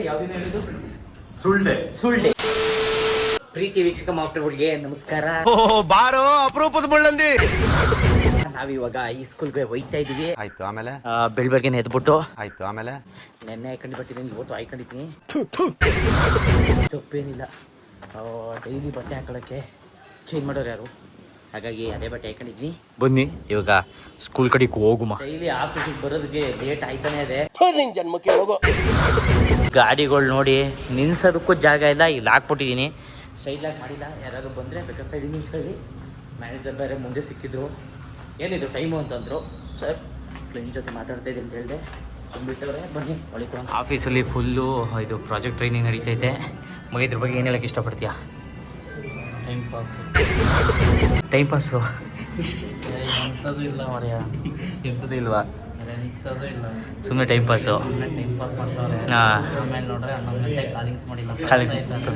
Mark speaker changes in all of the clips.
Speaker 1: ಯಾವ್ದಿನ ಹೇಳಿದ್ದು?
Speaker 2: ಸುಳ್ಳೆ.
Speaker 1: ಪ್ರೀತಿ ವೀಕ್ಷಕ ಮಾಪ್ಟಗಳಿಗೆ ನಮಸ್ಕಾರ.
Speaker 2: ಬಾರೋ ಅಪರೂಪದ ಮುಳ್ಳಂದಿ.
Speaker 1: ನಾವಿವಾಗ ಈ ಸ್ಕೂಲ್ಗೆ ಹೋಗ್ತಾ ಇದೀವಿ.
Speaker 2: ಆಯ್ತು, ಆಮೇಲೆ
Speaker 1: ಬೆಳಬೆಳಗ್ಗೆನೆ ಎದ್ಬಿಟ್ಟು
Speaker 2: ಆಯ್ತು, ಆಮೇಲೆ
Speaker 1: ನೆನ್ನೆ ಹಾಕೊಂಡು ಬರ್ತಿದ್ದೀನಿ, ಇವತ್ತು ಹಾಕೊಂಡಿದ್ದೀನಿ. ತಪ್ಪೇನಿಲ್ಲ. ಡೈಲಿ ಬಟ್ಟೆ ಹಾಕೊಳ್ಳೋಕ್ಕೆ ಚೇಂಜ್ ಮಾಡೋರು ಯಾರು, ಹಾಗಾಗಿ ಅದೇ ಬಟ್ಟೆ ಹಾಕೊಂಡಿದ್ದೀನಿ. ಬನ್ನಿ ಇವಾಗ ಸ್ಕೂಲ್ ಕಡೆಗೆ ಹೋಗುಮ. ಡೈಲಿ ಆಫೀಸಿಗೆ ಬರೋದಕ್ಕೆ ಲೇಟ್ ಆಯ್ತಾನೆ ಇದೆ.
Speaker 3: ಜನ್ಮಕ್ಕೆ ಹೋಗೋ
Speaker 1: ಗಾಡಿಗಳು ನೋಡಿ ನಿಲ್ಸೋದಕ್ಕೂ ಜಾಗ ಇಲ್ಲ, ಇಲ್ಲಿ ಹಾಕ್ಬಿಟ್ಟಿದ್ದೀನಿ. ಸೈಡ್ ಲಾಕ್ ಮಾಡಿಲ್ಲ, ಯಾರಾದ್ರು ಬಂದರೆ ಬೇಕಾದ್ರೆ ಸೈಡಿಗೆ ನಿಲ್ಸ್ಕೊಳ್ಳಿ. ಮ್ಯಾನೇಜರ್ ಬೇರೆ ಮುಂದೆ ಸಿಕ್ಕಿದ್ರು, ಏನಿದು ಟೈಮು ಅಂತಂದರು. ಸರ್ ಫ್ರೆಂಡ್ ಜೊತೆ ಮಾತಾಡ್ತಾ ಇದ್ದೀನಿ ಅಂತ ಹೇಳಿದೆ, ಸುಮ್ಬಿಟ್ಟವ್ರೆ. ಬನ್ನಿ ಒಳಗೆ. ಆಫೀಸಲ್ಲಿ ಫುಲ್ಲು ಇದು ಪ್ರಾಜೆಕ್ಟ್ ಟ್ರೈನಿಂಗ್ ನಡೀತೈತೆ. ಇದ್ರ ಬಗ್ಗೆ ಏನು ಹೇಳೋಕ್ಕೆ ಇಷ್ಟಪಡ್ತೀಯಾ? ಟೈಮ್ ಪಾಸು ಎಂಥದ್ದು ಇಲ್ಲ ಮರೆಯ, ಎಂಥದ್ದು ಇಲ್ವಾ? ಸುಮ್ಮನೆ ಟೈಮ್ ಪಾಸು. ಹಾಂ, ಆಮೇಲೆ ನೋಡ್ರೆ 11 ಗಂಟೆ ಕಾಲಿಂಗ್ಸ್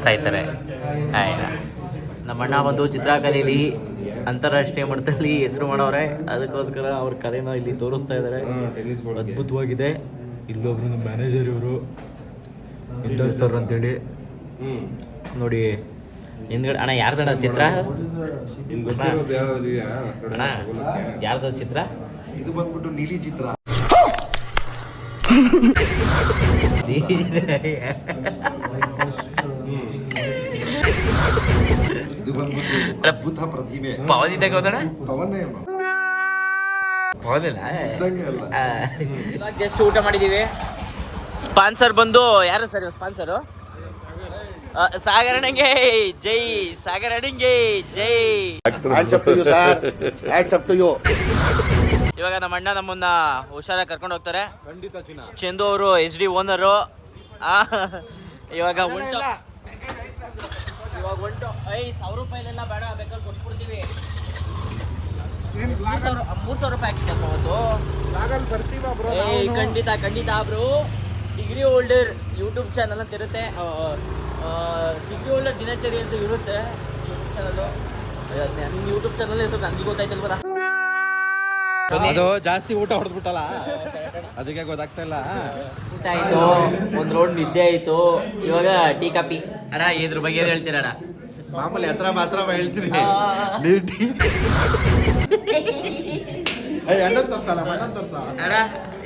Speaker 1: ಸಾಯ್ತಾರೆ. ಆಯ್ತಾ, ನಮ್ಮ ಅಣ್ಣ ಬಂದು ಚಿತ್ರಕಲೆಯಲ್ಲಿ ಅಂತಾರಾಷ್ಟ್ರೀಯ ಮಟ್ಟದಲ್ಲಿ ಹೆಸರು ಮಾಡವ್ರೆ. ಅದಕ್ಕೋಸ್ಕರ ಅವ್ರ ಕಲೆನ ಇಲ್ಲಿ ತೋರಿಸ್ತಾ ಇದ್ದಾರೆ. ಅದ್ಭುತವಾಗಿದೆ. ಇಲ್ಲೊಬ್ರು ಮ್ಯಾನೇಜರ್ ಇವರು ಇಂಥ ಸರ್ ಅಂತೇಳಿ ನೋಡಿ. ಹಿಂದ್ಗಡೆ ಅಣ್ಣ ಯಾರ್ದಣ್ಣ ಚಿತ್ರ? ಅಣ್ಣ ಯಾರ್ದ ಚಿತ್ರ?
Speaker 3: ಇದು ಬಂದ್ಬಿಟ್ಟು ನೀಲಿ ಚಿತ್ರ. ಇದು ಬಂದ್ಬಿಟ್ಟು ಅದ್ಭುತ ಪ್ರತಿಭೆ.
Speaker 1: ಪವನ್ ಇದ್ದಾಗ ಹೋದಣ?
Speaker 3: ಪವನ್ನೇ
Speaker 1: ಪವನಿಲ್ಲ. ಇವಾಗ ಜಸ್ಟ್ ಊಟ ಮಾಡಿದ್ದೀವಿ. ಸ್ಪಾನ್ಸರ್ ಬಂದು ಯಾರು ಸರ್ ಸ್ಪಾನ್ಸರು? ಸಾಗರಣಿಗೆ ಜೈ, ಸಾಗರಣಿಗೆ ಜೈ. ಇವಾಗ ನಮ್ಮ ಅಣ್ಣ ನಮ್ಮನ್ನ ಹುಷಾರಾಗಿ ಕರ್ಕೊಂಡು ಹೋಗ್ತಾರೆ. ಚಂದು ಅವರು SD ಓನರು. ಇವಾಗ ಹೊಂಟು 5,000 ರೂಪಾಯಿಲೆಲ್ಲ ಬೇಡ, ಬೇಕಾದ್ರೆ ಕೊಟ್ಬಿಡ್ತೀವಿ. 3,000 ರೂಪಾಯಿ ಹಾಕಿದ್ದಪ್ಪ ಅವತ್ತು. ಖಂಡಿತ bro. Degree holder YouTube channel ಅಂತ ಇರುತ್ತೆ. ಡಿಗ್ರಿ ಹೋಲ್ಡರ್ ದಿನಚರಿ ಅಂತ ಇರುತ್ತೆ ಯೂಟ್ಯೂಬ್ ಚಾನಲು. ನಿಮ್ಮ ಯೂಟ್ಯೂಬ್ ಚಾನಲ್ ಹೆಸರು ನನಗೆ ಗೊತ್ತಾಯ್ತಲ್ವಲ್ಲ.
Speaker 2: ಅದು ಜಾಸ್ತಿ ಊಟ ಹೊಡೆದ್ಬಿಟ್ಟಲ್ಲ, ಅದಕ್ಕೆ ಗೊತ್ತಾಗ್ತಾ ಇಲ್ಲ.
Speaker 1: ಊಟ ಆಯಿತು, ಒಂದು ರೌಂಡ್ ನಿದ್ದೆ ಆಯಿತು. ಇವಾಗ ಟೀ ಕಾಫಿ. ಅಣ್ಣ ಇದ್ರ ಬಗ್ಗೆ ಏನು ಹೇಳ್ತೀರ ಅಣ್ಣ?
Speaker 2: ಮಾಮೂಲಿ ಹತ್ರ ಹೇಳ್ತೀನಿ. ನೀರು ಟೀ ಅಣ್ಣ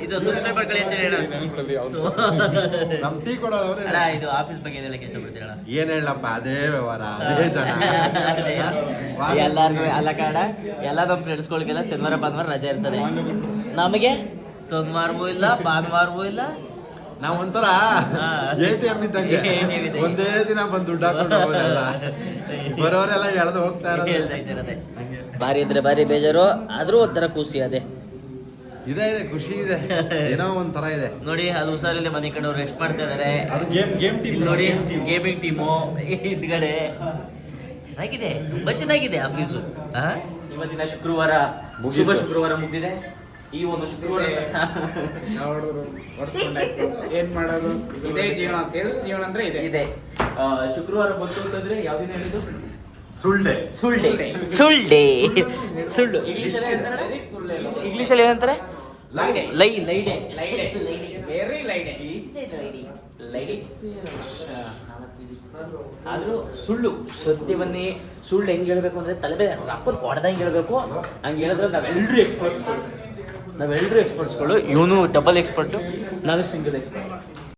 Speaker 1: ಇದು ಸಬ್ಸ್ಕ್ರೈಬರ್ ಗಳು ಅಂತ ಹೇಳಿ
Speaker 2: ನಮ್ ಟೀ ಕೊಡೋದವ್ರೆ.
Speaker 1: ಅಣ್ಣ ಇದು ಆಫೀಸ್ ಬಗ್ಗೆ ಹೇಳಕ್ಕೆ ಇಷ್ಟಪಡ್ತೀರ?
Speaker 2: ಏನ್ ಹೇಳಪ್ಪ, ಅದೇ ವ್ಯವಹಾರ, ಅದೇ ಜನ.
Speaker 1: ಎಲ್ಲಾರ್ಗು ಅಲ್ಲ ಕಾರಣ, ಎಲ್ಲ ನಮ್ಮ ಫ್ರೆಂಡ್ಸ್ಗಳಿಗೆಲ್ಲ ಶನಿವಾರ ಭಾನುವಾರ ರಜೆ ಇರ್ತದೆ. ನಮಗೆ ಸೋಮವಾರವೂ ಇಲ್ಲ, ಭಾನುವಾರವೂ ಇಲ್ಲ.
Speaker 2: ನಾವ್ ಒಂಥರ ATM ಇದ್ದಂಗೆ, ಒಂದೇ ದಿನ ಬಂದು ದುಡ್ಡು ಹಾಕೊಂಡು ಬರೋರೆಲ್ಲ ಎಳೆದು ಹೋಗ್ತಾ ಇರೋದೇ.
Speaker 1: ಬಾರಿ ಅಂದ್ರೆ ಬಾರಿ ಬೇಜಾರು, ಆದ್ರೂ ಒಂಥರ ಖುಷಿ. ಅದೇ
Speaker 2: ಇದೆ ಖುಷಿ ಇದೆ, ಏನೋ ಒಂಥರ ಇದೆ ನೋಡಿ.
Speaker 1: ಅದು ಹುಷಾರಿಲ್ಲದೆ ಮನೆ ಕಡೆ ರೆಸ್ಟ್ ಮಾಡ್ತಾ ಇದಾರೆ. ನೋಡಿ ಗೇಮಿಂಗ್ ಟೀಮು ಹಿಂದ್ಗಡೆ. ಚೆನ್ನಾಗಿದೆ, ತುಂಬಾ ಚೆನ್ನಾಗಿದೆ ಆಫೀಸು. ಇವತ್ತಿನ ಶುಕ್ರವಾರ, ಶುಭ ಶುಕ್ರವಾರ ಮುಗಿದಿದೆ. ಈ ಒಂದು ಶುಕ್ರವಾರ
Speaker 4: ಏನ್ ಮಾಡೋದು, ಇದೇ ಜೀವನ, ಸೇಲ್ಸ್ ಜೀವನ ಅಂದ್ರೆ ಇದೆ.
Speaker 1: ಶುಕ್ರವಾರ ಬಂತು ಅಂತಂದ್ರೆ ಯಾವ್ದಿನ ಹೇಳಿದ್ದು?
Speaker 2: ಸುಳ್ಳೆ.
Speaker 1: ಇಂಗ್ಲಿಷಲ್ಲಿ ಏನಂತಾರೆ? ಆದ್ರೂ ಸುಳ್ಳು ಸತ್ಯವನ್ನೇ ಸುಳ್ಳು ಹೆಂಗ್ ಹೇಳ್ಬೇಕು ಅಂದ್ರೆ ತಲೆ ರಪ್ಪರ್ ಕೊಡ್ದಂಗೆ ಹೇಳ್ಬೇಕು. ಹಂಗೆ ಹೇಳಿದ್ರೆ ನಾವೆಲ್ಲರೂ ಎಕ್ಸ್ಪರ್ಟ್ಸ್ಗಳು. ಇವನು ಡಬಲ್ ಎಕ್ಸ್ಪರ್ಟು, ನಾನು ಸಿಂಗಲ್ ಎಕ್ಸ್ಪರ್ಟ್.